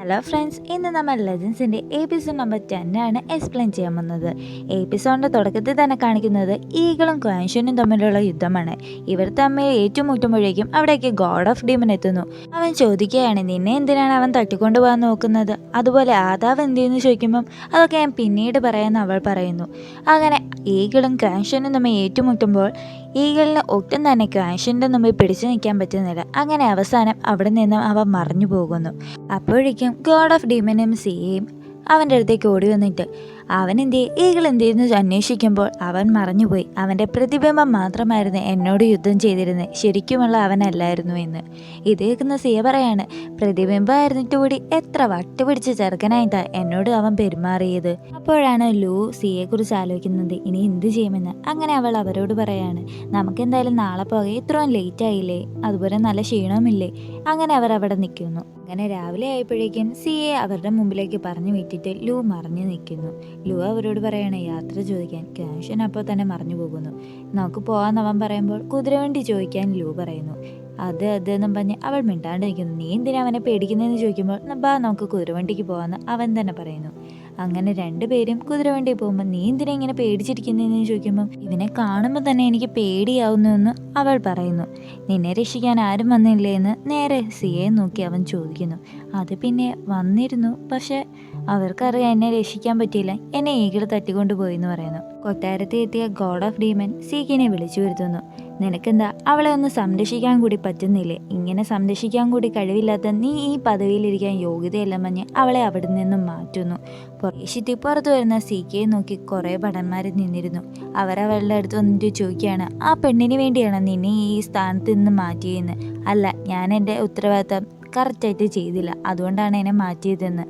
Hello friends, ഇന്ന് നമ്മൾ ലെജൻസിൻ്റെ episode number 10 ആണ് എക്സ്പ്ലെയിൻ ചെയ്യാൻ പോകുന്നത്. എപ്പിസോഡിൻ്റെ തുടക്കത്തിൽ തന്നെ കാണിക്കുന്നത് ഈഗിളും ക്വാൻഷനും തമ്മിലുള്ള യുദ്ധമാണ്. ഇവർ തമ്മിൽ ഏറ്റുമുട്ടുമ്പോഴേക്കും അവിടേക്ക് ഗോഡ് ഓഫ് ഡീമൻ എത്തുന്നു. അവൻ ചോദിക്കുകയാണ്, നിന്നെ എന്തിനാണ് അവൻ തട്ടിക്കൊണ്ടു പോകാൻ നോക്കുന്നത്, അതുപോലെ ആദാവ് എന്തെന്ന് ചോദിക്കുമ്പം അതൊക്കെ ഞാൻ പിന്നീട് പറയാമെന്ന് അവൾ പറയുന്നു. അങ്ങനെ ഈഗിളും ക്വാൻഷനും തമ്മിൽ ഏറ്റുമുട്ടുമ്പോൾ ഈഗിളിന് ഒട്ടും തന്നെ ക്വാൻഷൻ്റെ മുമ്പിൽ പിടിച്ചു നിൽക്കാൻ പറ്റുന്നില്ല. അങ്ങനെ അവസാനം അവിടെ നിന്നും അവൻ മറിഞ്ഞു പോകുന്നു. അപ്പോഴേക്കും ഗോഡ് ഓഫ് ഡീമനും സിയയും അവൻ്റെ അടുത്തേക്ക് ഓടി വന്നിട്ട് അവൻ ഈഗിൾ എന്തെന്ന് അന്വേഷിക്കുമ്പോൾ അവൻ മറഞ്ഞുപോയി. അവൻ്റെ പ്രതിബിംബം മാത്രമായിരുന്നു എന്നോട് യുദ്ധം ചെയ്തിരുന്നത്, ശരിക്കുമുള്ള അവനല്ലായിരുന്നു എന്ന്. ഇത് കേൾക്കുന്ന സിയ പറയാണ്, പ്രതിബിംബമായിരുന്നിട്ട് കൂടി എത്ര വട്ടുപിടിച്ച ചെറുക്കനായിട്ടാണ് എന്നോട് അവൻ പെരുമാറിയത്. അപ്പോഴാണ് ലൂ സിയെക്കുറിച്ച് ആലോചിക്കുന്നത് ഇനി എന്ത് ചെയ്യുമെന്ന്. അങ്ങനെ അവൾ അവരോട് പറയാണ്, നമുക്കെന്തായാലും നാളെ പോകെ, ഇത്രയും ലേറ്റ് ആയില്ലേ, അതുപോലെ നല്ല ക്ഷീണവുമില്ലേ. അങ്ങനെ അവർ അവിടെ നിൽക്കുന്നു. അങ്ങനെ രാവിലെ ആയപ്പോഴേക്കും സിയെ അവരുടെ മുമ്പിലേക്ക് പറഞ്ഞു വിട്ടിട്ട് ലൂ മറിഞ്ഞു നിൽക്കുന്നു. ലൂ അവരോട് പറയാണ് യാത്ര ചോദിക്കാൻ. ക്യാൻഷൻ അപ്പോൾ തന്നെ മറിഞ്ഞു പോകുന്നു. നമുക്ക് പോകാമെന്ന് അവൻ പറയുമ്പോൾ കുതിരവണ്ടി ചോദിക്കാൻ ലൂ പറയുന്നു. അതെന്നും പറഞ്ഞ് അവൾ മിണ്ടാണ്ട് നിൽക്കുന്നു. നീ എന്തിനാ അവനെ പേടിക്കുന്നതെന്ന് ചോദിക്കുമ്പോൾ ബാ നമുക്ക് കുതിരവണ്ടിക്ക് പോകാമെന്ന് അവൻ തന്നെ പറയുന്നു. അങ്ങനെ രണ്ടുപേരും കുതിരവണ്ടി പോകുമ്പോൾ നീ എന്തിനാ ഇങ്ങനെ പേടിച്ചിരിക്കുന്നതെന്ന് ചോദിക്കുമ്പം ഇവനെ കാണുമ്പോൾ തന്നെ എനിക്ക് പേടിയാവുന്നുവെന്ന് അവൾ പറയുന്നു. നിന്നെ രക്ഷിക്കാൻ ആരും വന്നില്ലേ എന്ന് നേരെ സിയെ നോക്കി അവൻ ചോദിക്കുന്നു. അത് പിന്നെ വന്നിരുന്നു, പക്ഷെ അവർക്കറിയാം എന്നെ രക്ഷിക്കാൻ പറ്റിയില്ല, എന്നെ ഈഗിൾ തട്ടിക്കൊണ്ടു പോയി എന്ന് പറയുന്നു. കൊട്ടാരത്തിൽ എത്തിയ ഗോഡ് ഓഫ് ഡീമൻ സീക്കിനെ വിളിച്ചു വരുത്തുന്നു. നിനക്കെന്താ അവളെ ഒന്ന് സംരക്ഷിക്കാൻ കൂടി പറ്റുന്നില്ലേ? ഇങ്ങനെ സംരക്ഷിക്കാൻ കൂടി കഴിവില്ലാത്ത നീ ഈ പദവിയിലിരിക്കാൻ യോഗ്യതയല്ല മഞ്ഞ് അവളെ അവിടെ നിന്നും മാറ്റുന്നു. യേശുത്തി പുറത്തു വരുന്ന സീക്കയെ നോക്കി കുറേ ഭടന്മാർ നിന്നിരുന്നു. അവരവളുടെ അടുത്ത് വന്നിട്ട് ചോദിക്കുകയാണ്, ആ പെണ്ണിന് വേണ്ടിയാണ് നിന്നെ ഈ സ്ഥാനത്ത് നിന്ന് മാറ്റിയെന്ന്. അല്ല, ഞാൻ എൻ്റെ ഉത്തരവാദിത്തം കറക്റ്റായിട്ട് ചെയ്തില്ല, അതുകൊണ്ടാണ് എന്നെ മാറ്റിയതെന്ന്,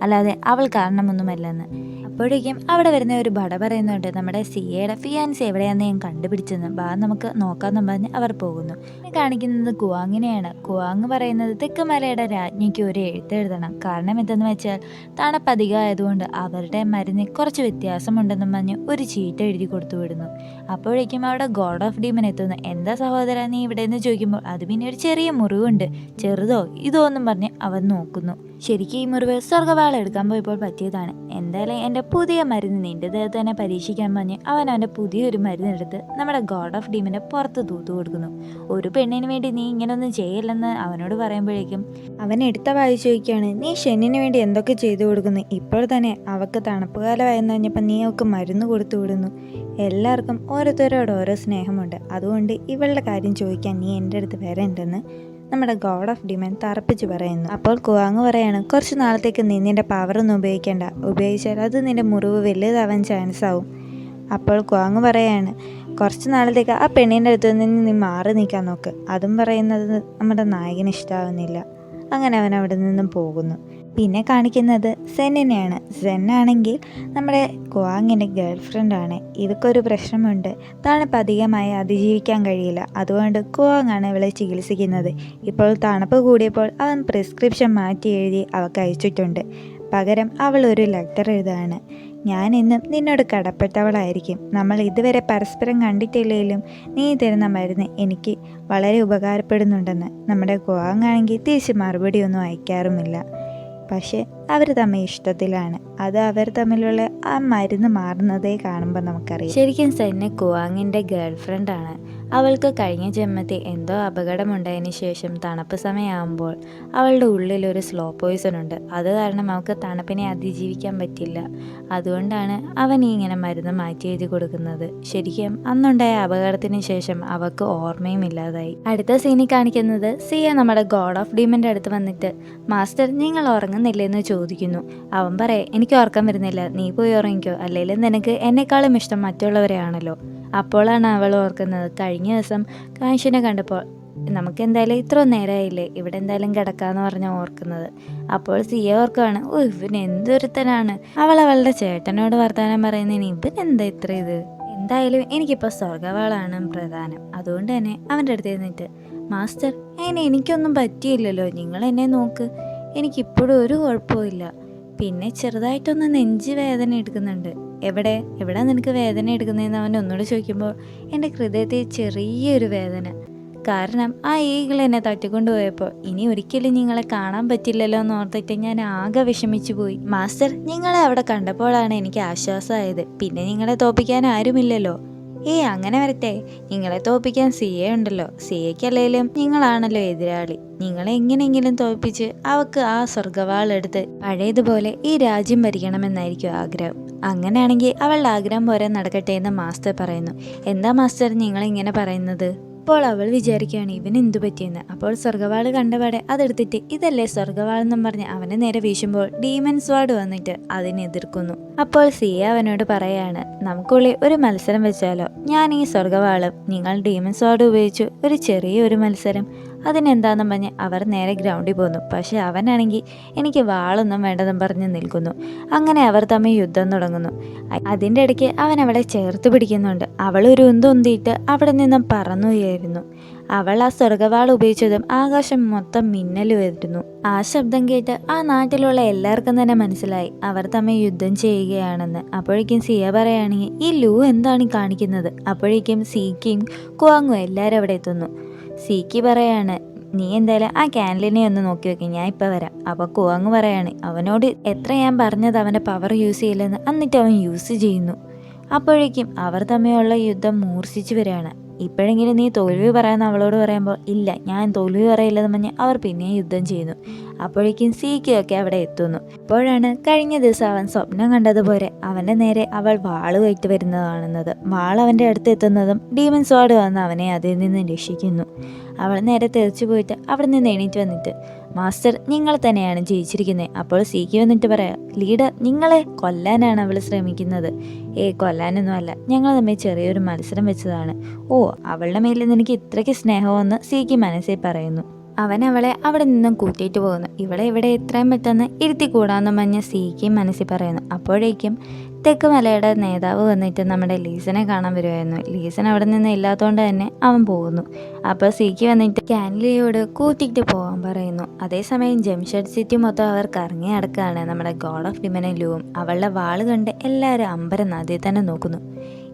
അല്ലാതെ അവൾ കാരണമൊന്നുമല്ലെന്ന്. അപ്പോഴേക്കും അവിടെ വരുന്ന ഒരു ഭട പറയുന്നുണ്ട്, നമ്മുടെ സിയയുടെ ഫിയാൻസി എവിടെയാണെന്ന് ഞാൻ കണ്ടുപിടിച്ചെന്ന്, നമുക്ക് നോക്കാമെന്ന് പറഞ്ഞ് അവർ പോകുന്നു. കാണിക്കുന്നത് കുവാങ്ങിനെയാണ്. കുവാങ് പറയുന്നത് തെക്കുമലയുടെ രാജ്ഞിക്ക് ഒരു എഴുത്തെഴുതണം, കാരണം എന്തെന്ന് വെച്ചാൽ തണുപ്പധികമായതുകൊണ്ട് അവരുടെ മരുന്ന് കുറച്ച് വ്യത്യാസമുണ്ടെന്നും പറഞ്ഞ് ഒരു ചീട്ട് എഴുതി കൊടുത്തു വിടുന്നു. അപ്പോഴേക്കും അവിടെ ഗോഡ് ഓഫ് ഡീമൻ എത്തുന്നു. എന്താ സഹോദര നീ ഇവിടെ നിന്ന് ചോദിക്കുമ്പോൾ അത് പിന്നെ ഒരു ചെറിയ മുറിവുണ്ട്, ചെറുതോ ഇതോ എന്നും പറഞ്ഞ് അവൻ നോക്കുന്നു. ശരിക്കും ഈ മുറിവ് സ്വർഗവാൾ എടുക്കാൻ പോയപ്പോൾ പറ്റിയതാണ്. എന്തായാലും എൻ്റെ പുതിയ മരുന്ന് നിൻ്റെ ദേഹത്ത് തന്നെ പരീക്ഷിക്കാൻ പറഞ്ഞ് അവൻ്റെ പുതിയൊരു മരുന്നെടുത്ത് നമ്മുടെ ഗോഡ് ഓഫ് ഡീമിൻ്റെ പുറത്ത് തൂത്തു കൊടുക്കുന്നു. ഒരു പെണ്ണിന് വേണ്ടി നീ ഇങ്ങനൊന്നും ചെയ്യില്ലെന്ന് അവനോട് പറയുമ്പോഴേക്കും അവൻ എടുത്ത വായിച്ചു ചോദിക്കുകയാണ്, നീ ഷെന്നിന് വേണ്ടി എന്തൊക്കെ ചെയ്തു കൊടുക്കുന്നു? ഇപ്പോൾ തന്നെ അവൾക്ക് തണുപ്പ് കാലമായെന്ന് പറഞ്ഞപ്പോൾ നീ അവൾക്ക് മരുന്ന് കൊടുത്തു വിടുന്നു. എല്ലാവർക്കും ഓരോരുത്തരോട് ഓരോ സ്നേഹമുണ്ട്, അതുകൊണ്ട് ഇവളുടെ കാര്യം ചോദിക്കാൻ നീ എൻ്റെ അടുത്ത് വരേണ്ടെന്ന് നമ്മുടെ ഗോഡ് ഓഫ് ഡീമൻ തറപ്പിച്ച് പറയുന്നു. അപ്പോൾ കുവാങ് പറയാണ്, കുറച്ച് നാളത്തേക്ക് നീ നിൻ്റെ പവറൊന്നും ഉപയോഗിക്കേണ്ട, ഉപയോഗിച്ചാൽ അത് നിൻ്റെ മുറിവ് വലുതാവാൻ ചാൻസ് ആവും. അപ്പോൾ കുവാങ് പറയാണ്, കുറച്ച് നാളത്തേക്ക് ആ പെണ്ണിൻ്റെ അടുത്ത് നിന്ന് നീ മാറി നിൽക്കാൻ നോക്ക്. അതും പറയുന്നത് നമ്മുടെ നായകന് ഇഷ്ടമാവുന്നില്ല. അങ്ങനെ അവൻ അവിടെ നിന്നും പോകുന്നു. പിന്നെ കാണിക്കുന്നത് സെന്നിനെയാണ്. സെന്നാണെങ്കിൽ നമ്മുടെ കുവാങ്ങിൻ്റെ ഗേൾ ഫ്രണ്ടാണ്. ഇവക്കൊരു പ്രശ്നമുണ്ട്, തണുപ്പ് അധികമായി അതിജീവിക്കാൻ കഴിയില്ല, അതുകൊണ്ട് കുവാങ്ങാണ് ഇവളെ ചികിത്സിക്കുന്നത്. ഇപ്പോൾ തണുപ്പ് കൂടിയപ്പോൾ അവൻ പ്രിസ്ക്രിപ്ഷൻ മാറ്റി എഴുതി അവൾക്ക് അയച്ചിട്ടുണ്ട്. പകരം അവൾ ഒരു ലെറ്റർ എഴുതുകയാണ്, ഞാൻ എന്നും നിന്നോട് കടപ്പെട്ടവളായിരിക്കും, നമ്മൾ ഇതുവരെ പരസ്പരം കണ്ടിട്ടില്ലെങ്കിലും നീ തരുന്ന മരുന്ന് എനിക്ക് വളരെ ഉപകാരപ്പെടുന്നുണ്ടെന്ന്. നമ്മുടെ കുവാങ്ങാണെങ്കിൽ തിരിച്ച് മറുപടിയൊന്നും അയക്കാറുമില്ല. പക്ഷേ അവർ തമ്മിൽ ഇഷ്ടത്തിലാണ്. അത് അവർ തമ്മിലുള്ള ആ മരുന്ന് മാറുന്നതേ കാണുമ്പോൾ നമുക്കറിയാം. ശരിക്കും സെന്നെ കുവാങ്ങിൻ്റെ ഗേൾ ഫ്രണ്ടാണ്. അവൾക്ക് കഴിഞ്ഞ ജന്മത്തിൽ എന്തോ അപകടമുണ്ടായതിന് ശേഷം തണുപ്പ് സമയമാകുമ്പോൾ അവളുടെ ഉള്ളിലൊരു സ്ലോ പോയിസൺ ഉണ്ട്. അത് കാരണം അവൾക്ക് തണുപ്പിനെ അതിജീവിക്കാൻ പറ്റില്ല. അതുകൊണ്ടാണ് അവൻ ഇങ്ങനെ മരുന്ന് മാറ്റി എഴുതി കൊടുക്കുന്നത്. ശരിക്കും അന്നുണ്ടായ അപകടത്തിന് ശേഷം അവൾക്ക് ഓർമ്മയും ഇല്ലാതായി. അടുത്ത സീനിൽ കാണിക്കുന്നത് സിയ നമ്മുടെ ഗോഡ് ഓഫ് ഡീമൻ്റെ അടുത്ത് വന്നിട്ട്, മാസ്റ്റർ നിങ്ങൾ ഉറങ്ങുന്നില്ലെന്ന് ചോദിക്കുന്നു. അവൻ പറയേ, എനിക്ക് ഉറക്കം വരുന്നില്ല, നീ പോയി ഉറങ്ങിക്കോ, അല്ലെങ്കിൽ നിനക്ക് എന്നെക്കാളും ഇഷ്ടം മറ്റുള്ളവരെയാണല്ലോ. അപ്പോഴാണ് അവൾ ഓർക്കുന്നത്, കഴിഞ്ഞ ദിവസം കാശിനെ കണ്ടപ്പോൾ നമുക്ക് എന്തായാലും ഇത്ര നേരമായില്ലേ, ഇവിടെ എന്തായാലും കിടക്കാന്ന് പറഞ്ഞ് ഓർക്കുന്നത്. അപ്പോൾ സിയ ഓർക്കുകയാണ്, ഇവൻ എന്തൊരുത്തനാണ്, അവളുടെ ചേട്ടനോട് വർത്താനം പറയുന്നതിന് ഇവൻ എന്താ ഇത്ര ഇത്. എന്തായാലും എനിക്കിപ്പോൾ സ്വർഗവാളാണ് പ്രധാനം. അതുകൊണ്ട് തന്നെ അവൻ്റെ അടുത്ത് നിന്നിട്ട്, മാസ്റ്റർ എനിക്കൊന്നും പറ്റിയില്ലല്ലോ, നിങ്ങൾ എന്നെ നോക്ക്, എനിക്കിപ്പോഴും ഒരു കുഴപ്പമില്ല. പിന്നെ ചെറുതായിട്ടൊന്ന് നെഞ്ച് വേദന എടുക്കുന്നുണ്ട്. എവിടെ നിനക്ക് വേദന എടുക്കുന്നതെന്ന് അവൻ ഒന്നുകൂടെ ചോദിക്കുമ്പോൾ എൻ്റെ ഹൃദയത്തിൽ ചെറിയൊരു വേദന. കാരണം ആ ഈഗിൾ എന്നെ തട്ടിക്കൊണ്ടുപോയപ്പോൾ ഇനി ഒരിക്കലും നിങ്ങളെ കാണാൻ പറ്റില്ലല്ലോ എന്ന് ഓർത്തിട്ട് ഞാൻ ആകെ വിഷമിച്ചു പോയി. മാസ്റ്റർ, നിങ്ങളെ അവിടെ കണ്ടപ്പോഴാണ് എനിക്ക് ആശ്വാസമായത്. പിന്നെ നിങ്ങളെ തോൽപ്പിക്കാൻ ആരുമില്ലല്ലോ. അങ്ങനെ വരട്ടെ, നിങ്ങളെ തോൽപ്പിക്കാൻ സിയെ ഉണ്ടല്ലോ. സിയയ്ക്കല്ലേലും നിങ്ങളാണല്ലോ എതിരാളി. നിങ്ങളെ എങ്ങനെയെങ്കിലും തോൽപ്പിച്ച് അവക്ക് ആ സ്വർഗവാളെടുത്ത് പഴയതുപോലെ ഈ രാജ്യം ഭരിക്കണമെന്നായിരിക്കും ആഗ്രഹം. അങ്ങനെയാണെങ്കിൽ അവളുടെ ആഗ്രഹം പോലെ നടക്കട്ടെ എന്ന് മാസ്റ്റർ പറയുന്നു. എന്താ മാസ്റ്റർ നിങ്ങളിങ്ങനെ പറയുന്നത്? അപ്പോൾ അവൾ വിചാരിക്കുകയാണ് ഇവൻ എന്തു പറ്റിയെന്ന്. അപ്പോൾ സ്വർഗവാൾ കണ്ടപാടെ അതെടുത്തിട്ട് ഇതല്ലേ സ്വർഗവാളെന്നും പറഞ്ഞ് അവനെ നേരെ വീശുമ്പോൾ ഡീമൻ സ്വാഡ് വന്നിട്ട് അതിനെ എതിർക്കുന്നു. അപ്പോൾ സിയ അവനോട് പറയാണ്, നമുക്കുള്ളിൽ ഒരു മത്സരം വെച്ചാലോ? ഞാൻ ഈ സ്വർഗവാളും നിങ്ങൾ ഡീമൻ സ്വാഡ് ഉപയോഗിച്ചു ഒരു ചെറിയൊരു മത്സരം. അതിനെന്താണെന്നും പറഞ്ഞ് അവർ നേരെ ഗ്രൗണ്ടിൽ പോന്നു. പക്ഷെ അവനാണെങ്കിൽ എനിക്ക് വാളൊന്നും വേണ്ടതെന്നും പറഞ്ഞ് നിൽക്കുന്നു. അങ്ങനെ അവർ തമ്മിൽ യുദ്ധം തുടങ്ങുന്നു. അതിൻ്റെ ഇടയ്ക്ക് അവൻ അവളെ ചേർത്ത് പിടിക്കുന്നുണ്ട്. അവൾ ഒരു ഉന്തൊന്തിയിട്ട് അവിടെ നിന്നും പറന്നുകയായിരുന്നു. അവൾ ആ സ്വർഗവാൾ ഉപയോഗിച്ചതും ആകാശം മൊത്തം മിന്നൽ വരുന്നു. ആ ശബ്ദം കേട്ട് ആ നാട്ടിലുള്ള എല്ലാവർക്കും തന്നെ മനസ്സിലായി അവർ തമ്മിൽ യുദ്ധം ചെയ്യുകയാണെന്ന്. അപ്പോഴേക്കും സിയ പറയുകയാണെങ്കിൽ ഈ ലൂ എന്താണ് കാണിക്കുന്നത്? അപ്പോഴേക്കും സീക്കയും കുവാങ്ങും എല്ലാവരും അവിടെ എത്തുന്നു. സീക്കി പറയാണ്, നീ എന്തായാലും ആ ക്യാൻലിനെ ഒന്ന് നോക്കി വെക്കും, ഞാൻ ഇപ്പം വരാം. അപ്പോൾ കുവാങ് പറയാണ്, അവനോട് എത്ര ഞാൻ പറഞ്ഞത് അവൻ്റെ പവർ യൂസ് ചെയ്യില്ലെന്ന്, എന്നിട്ട് അവൻ യൂസ് ചെയ്യുന്നു. അപ്പോഴേക്കും അവർ തമ്മിലുള്ള യുദ്ധം മൂർച്ഛിച്ചു വരികയാണ്. ഇപ്പോഴെങ്കിലും നീ തോൽവി പറയാമെന്ന് അവളോട് പറയുമ്പോൾ ഇല്ല, ഞാൻ തോൽവി പറയില്ലെന്ന് പറഞ്ഞ് അവർ പിന്നെയും യുദ്ധം ചെയ്യുന്നു. അപ്പോഴേക്കും സീക്കിയൊക്കെ അവിടെ എത്തുന്നു. അപ്പോഴാണ് കഴിഞ്ഞ ദിവസം അവൻ സ്വപ്നം കണ്ടതുപോലെ അവൻ്റെ നേരെ അവൾ വാളുമായിട്ട് വരുന്നത് കാണുന്നത്. വാൾ അവൻ്റെ അടുത്ത് എത്തുന്നതും ഡീമൻ സ്വാഡ് വന്ന് അവനെ അതിൽ നിന്ന് രക്ഷിക്കുന്നു. അവൾ നേരെ തെറിച്ചു പോയിട്ട് അവിടെ നിന്ന് എണീറ്റ് വന്നിട്ട്, മാസ്റ്റർ നിങ്ങൾ തന്നെയാണ് ജയിച്ചിരിക്കുന്നത്. അപ്പോൾ സീക്കി വന്നിട്ട് പറയാം, ലീഡർ നിങ്ങളെ കൊല്ലാനാണ് അവൾ ശ്രമിക്കുന്നത്. കൊല്ലാനൊന്നുമല്ല, ഞങ്ങൾ തമ്മിൽ ചെറിയൊരു മത്സരം വെച്ചതാണ്. അവളുടെ മേലിൽ നിനക്ക് ഇത്രയ്ക്ക് സ്നേഹമെന്ന് സീക്കി മനസ്സിൽ പറയുന്നു. അവൻ അവളെ അവിടെ നിന്നും കൂട്ടിയിട്ട് പോകുന്നു. ഇവിടെ എത്രയും പെട്ടെന്ന് ഇരുത്തിക്കൂടാന്ന് പറഞ്ഞ് സീക്കി മനസ്സിൽ പറയുന്നു. അപ്പോഴേക്കും തെക്ക് മലയുടെ നേതാവ് വന്നിട്ട് നമ്മുടെ ലീസനെ കാണാൻ വരുമായിരുന്നു. ലീസൻ അവിടെ നിന്ന് ഇല്ലാത്തതുകൊണ്ട് തന്നെ അവൻ പോകുന്നു. അപ്പോൾ സീക്കി വന്നിട്ട് കാൻലിയോട് കൂട്ടിയിട്ട് പോകാൻ പറയുന്നു. അതേസമയം ജംഷഡ് സിറ്റി മൊത്തം അവർ കറങ്ങി നടക്കുകയാണ്. നമ്മുടെ ഗോഡ് ഓഫ് ഡിമനും ലൂവും അവളുടെ വാള് കണ്ട് എല്ലാവരും അമ്പരം അതിൽ തന്നെ നോക്കുന്നു.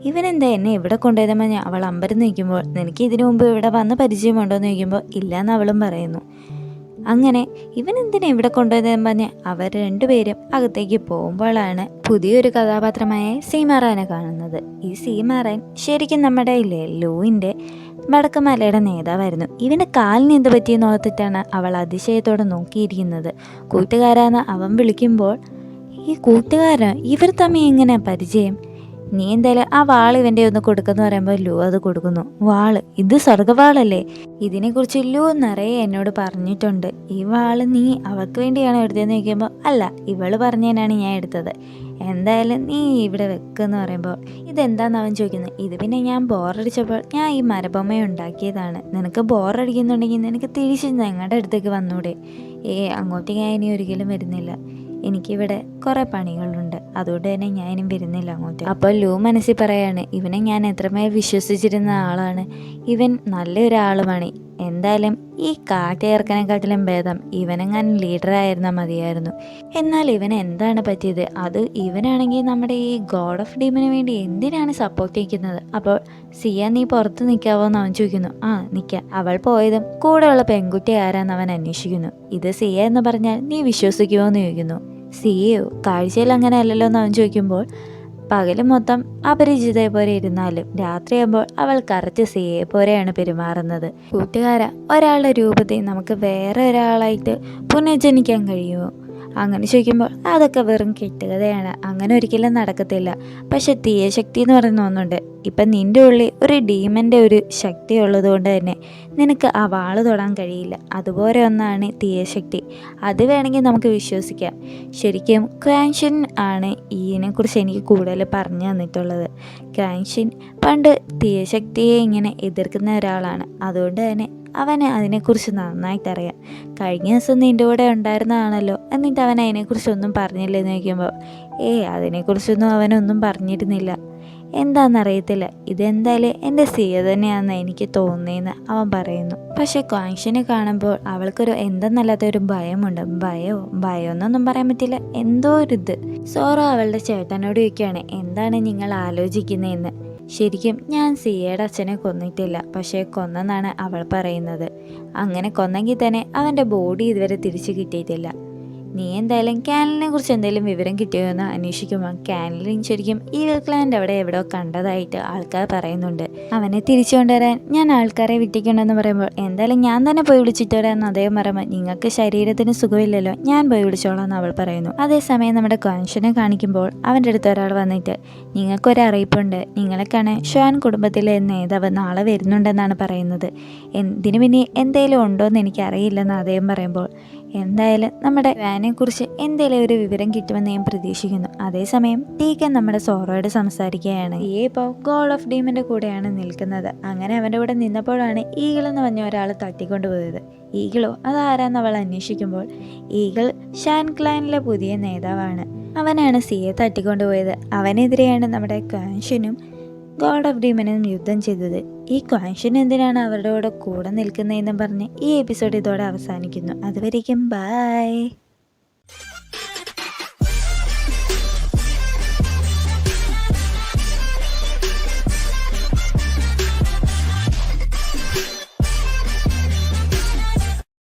ഇവനെന്താ എന്നെ ഇവിടെ കൊണ്ടുപോയതെന്ന് പറഞ്ഞാൽ അവൾ അമ്പരം നിൽക്കുമ്പോൾ, നിനക്ക് ഇതിനു മുമ്പ് ഇവിടെ വന്ന് പരിചയമുണ്ടോ എന്ന് ചോദിക്കുമ്പോൾ ഇല്ലയെന്ന് അവളും പറയുന്നു. അങ്ങനെ ഇവൻ എന്തിനാ ഇവിടെ കൊണ്ടുപോയതെന്ന് പറഞ്ഞ് അവർ രണ്ടുപേരും അകത്തേക്ക് പോകുമ്പോഴാണ് പുതിയൊരു കഥാപാത്രമായ സീമാറാനെ കാണുന്നത്. ഈ സീമാറാൻ ശരിക്കും നമ്മുടെ ലൂവിൻ്റെ വടക്കുമലയുടെ നേതാവായിരുന്നു. ഇവൻ്റെ കാലിന് എന്ത് പറ്റിയെന്ന് ഓർത്തിട്ടാണ് അവൾ അതിശയത്തോടെ നോക്കിയിരിക്കുന്നത്. കൂട്ടുകാരാന്ന് അവൻ വിളിക്കുമ്പോൾ ഈ കൂട്ടുകാരൻ ഇവർ തമ്മിൽ എങ്ങനെ പരിചയം? നീ എന്തായാലും ആ വാൾ ഇവൻ്റെ ഒന്ന് കൊടുക്കുന്നു പറയുമ്പോൾ ലൂ അത് കൊടുക്കുന്നു. വാള് ഇത് സ്വർഗവാളല്ലേ? ഇതിനെക്കുറിച്ച് ലൂ നിറയെ എന്നോട് പറഞ്ഞിട്ടുണ്ട്. ഈ വാള് നീ അവൾക്ക് വേണ്ടിയാണോ എടുത്തതെന്ന് ചോദിക്കുമ്പോൾ അല്ല, ഇവള് പറഞ്ഞതിനാണ് ഞാൻ എടുത്തത്. എന്തായാലും നീ ഇവിടെ വെക്കെന്ന് പറയുമ്പോൾ ഇതെന്താന്ന് അവൻ ചോദിക്കുന്നത്. ഇത് പിന്നെ ഞാൻ ബോറടിച്ചപ്പോൾ ഞാൻ ഈ മരബൊമ്മ ഉണ്ടാക്കിയതാണ്. നിനക്ക് ബോറടിക്കുന്നുണ്ടെങ്കിൽ നിനക്ക് തിരിച്ച് ഞങ്ങളുടെ അടുത്തേക്ക് വന്നൂടെ? അങ്ങോട്ടേക്ക് ഞാൻ ഇനി ഒരിക്കലും വരുന്നില്ല. എനിക്കിവിടെ കുറേ പണികളുണ്ട്, അതുകൊണ്ട് തന്നെ ഞാനും വരുന്നില്ല അങ്ങോട്ട്. അപ്പോൾ ലൂ മനസ്സിൽ പറയാണ്, ഇവനെ ഞാൻ എത്രമേൽ വിശ്വസിച്ചിരുന്ന ആളാണ്. ഇവൻ നല്ലൊരാളുമാണ്. എന്തായാലും ഈ കാട്ടേർക്കനെക്കാട്ടിലും ഭേദം ഇവനെങ്ങാനും ലീഡറായിരുന്നാൽ മതിയായിരുന്നു. എന്നാൽ ഇവൻ എന്താണ് പറ്റിയത്? അത് ഇവനാണെങ്കിൽ നമ്മുടെ ഈ ഗോഡ് ഓഫ് ഡീമിന് വേണ്ടി എന്തിനാണ് സപ്പോർട്ട് ചെയ്യുന്നത്? അപ്പോൾ സിയ നീ പുറത്ത് നിൽക്കാവോ എന്ന് അവൻ ചോദിക്കുന്നു. നിൽക്കാം. അവൾ പോയതും കൂടെയുള്ള പെൺകുട്ടി ആരാന്ന് അവൻ അന്വേഷിക്കുന്നു. ഇത് സിയ എന്ന് പറഞ്ഞാൽ നീ വിശ്വസിക്കുമോ എന്ന് ചോദിക്കുന്നു. സിയയോ? കാഴ്ചയിൽ അങ്ങനെ അല്ലല്ലോ എന്ന് അവൻ ചോദിക്കുമ്പോൾ പകല് മൊത്തം അപരിചിതയെ പോലെ ഇരുന്നാലും രാത്രിയാകുമ്പോൾ അവൾ കറക്റ്റ് സിയെ പോലെയാണ് പെരുമാറുന്നത്. കൂട്ടുകാരാ, ഒരാളുടെ രൂപത്തെ നമുക്ക് വേറെ ഒരാളായിട്ട് പുനർജനിക്കാൻ കഴിയുമോ? അങ്ങനെ ചോദിക്കുമ്പോൾ അതൊക്കെ വെറും കെട്ടുകഥയാണ്, അങ്ങനെ ഒരിക്കലും നടക്കത്തില്ല. പക്ഷെ തീയശക്തി എന്ന് പറയുന്ന ഒന്നുണ്ട്. ഇപ്പം നിൻ്റെ ഉള്ളിൽ ഒരു ഡീമൻ്റെ ഒരു ശക്തി ഉള്ളത് കൊണ്ട് തന്നെ നിനക്ക് ആ വാള് തൊടാൻ കഴിയില്ല. അതുപോലെ ഒന്നാണ് തീയശക്തി. അത് വേണമെങ്കിൽ നമുക്ക് വിശ്വസിക്കാം. ശരിക്കും ക്വാൻഷിൻ ആണ് ഇതിനെക്കുറിച്ച് എനിക്ക് കൂടുതൽ പറഞ്ഞു തന്നിട്ടുള്ളത്. ക്വാൻഷിൻ പണ്ട് തീയശക്തിയെ ഇങ്ങനെ എതിർക്കുന്ന ഒരാളാണ്. അതുകൊണ്ട് തന്നെ അവന് അതിനെക്കുറിച്ച് നന്നായിട്ടറിയാം. കഴിഞ്ഞ ദിവസം നിൻ്റെ കൂടെ ഉണ്ടായിരുന്നതാണല്ലോ, എന്നിട്ട് അവൻ അതിനെക്കുറിച്ചൊന്നും പറഞ്ഞില്ലെന്ന് ചോദിക്കുമ്പോൾ അതിനെക്കുറിച്ചൊന്നും അവനൊന്നും പറഞ്ഞിരുന്നില്ല. എന്താണെന്നറിയത്തില്ല, ഇതെന്തായാലും എൻ്റെ സിയ തന്നെയാണെന്ന് എനിക്ക് തോന്നിയെന്ന് അവൻ പറയുന്നു. പക്ഷെ ക്വാൻഷിനെ കാണുമ്പോൾ അവൾക്കൊരു എന്തെന്നല്ലാത്തൊരു ഭയമുണ്ട്. ഭയമൊന്നൊന്നും പറയാൻ പറ്റില്ല, എന്തോ ഒരിത്. സോറോ അവളുടെ ചേട്ടനോട് ചോദിക്കുകയാണ്, എന്താണ് നിങ്ങൾ ആലോചിക്കുന്നതെന്ന്. ശരിക്കും ഞാൻ സിയയുടെ അച്ഛനെ കൊന്നിട്ടില്ല, പക്ഷേ കൊന്നെന്നാണ് അവൾ പറയുന്നത്. അങ്ങനെ കൊന്നെങ്കിൽ തന്നെ അവൻ്റെ ബോഡി ഇതുവരെ തിരിച്ചു കിട്ടിയിട്ടില്ല. നീ എന്തായാലും കാനലിനെ കുറിച്ച് എന്തെങ്കിലും വിവരം കിട്ടിയോ എന്ന് അന്വേഷിക്കുമ്പോൾ കാനലിൻ ശരിക്കും ഈവിൾ ക്ലാൻ്റെ അവിടെ എവിടെയോ കണ്ടതായിട്ട് ആൾക്കാർ പറയുന്നുണ്ട്. അവനെ തിരിച്ചു കൊണ്ടുവരാൻ ഞാൻ ആൾക്കാരെ വിട്ടിട്ടുണ്ടെന്ന് പറയുമ്പോൾ എന്തായാലും ഞാൻ തന്നെ പോയി വിളിച്ചിട്ട് വരാമെന്ന് അദ്ദേഹം പറയുമ്പോൾ നിങ്ങൾക്ക് ശരീരത്തിന് സുഖമില്ലല്ലോ, ഞാൻ പോയി വിളിച്ചോളാം എന്ന് അവൾ പറയുന്നു. അതേസമയം നമ്മുടെ കോൻഷനെ കാണിക്കുമ്പോൾ അവൻ്റെ അടുത്ത് ഒരാൾ വന്നിട്ട് നിങ്ങൾക്കൊരറിയിപ്പുണ്ട്, നിങ്ങളെ കാണാൻ ഷ്വാൻ കുടുംബത്തിലെ നേതാവ് നാളെ വരുന്നുണ്ടെന്നാണ് പറയുന്നത്. എന്തിനു പിന്നെ എന്തെങ്കിലും ഉണ്ടോ എന്ന് എനിക്കറിയില്ലെന്ന് അദ്ദേഹം പറയുമ്പോൾ എന്തായാലും നമ്മുടെ വാനെക്കുറിച്ച് എന്തെങ്കിലും ഒരു വിവരം കിട്ടുമെന്ന് ഞാൻ പ്രതീക്ഷിക്കുന്നു. അതേസമയം ടീക്കൻ നമ്മുടെ സോറോയോട് സംസാരിക്കുകയാണ്. ഈ ഇപ്പോൾ ഗോൾ ഓഫ് ഡീമിൻ്റെ കൂടെയാണ് നിൽക്കുന്നത്. അങ്ങനെ അവൻ്റെ കൂടെ നിന്നപ്പോഴാണ് ഈഗിൾ എന്ന് പറഞ്ഞ ഒരാൾ തട്ടിക്കൊണ്ടുപോയത്. ഈഗിളോ അതാരാന്ന് അവൾ അന്വേഷിക്കുമ്പോൾ ഈഗിൾ ഷാൻ ക്ലാനിലെ പുതിയ നേതാവാണ്. അവനാണ് സിയെ തട്ടിക്കൊണ്ടുപോയത്. അവനെതിരെയാണ് നമ്മുടെ കാൻഷനും ഗോഡ് ഓഫ് ഡീമനും യുദ്ധം ചെയ്തത്. ഈ ക്വാൻഷൻ എന്തിനാണ് അവരുടെ കൂടെ നിൽക്കുന്നതെന്നും പറഞ്ഞ് ഈ എപ്പിസോഡ് ഇതോടെ അവസാനിക്കുന്നു. അതുവരേക്കും ബൈ.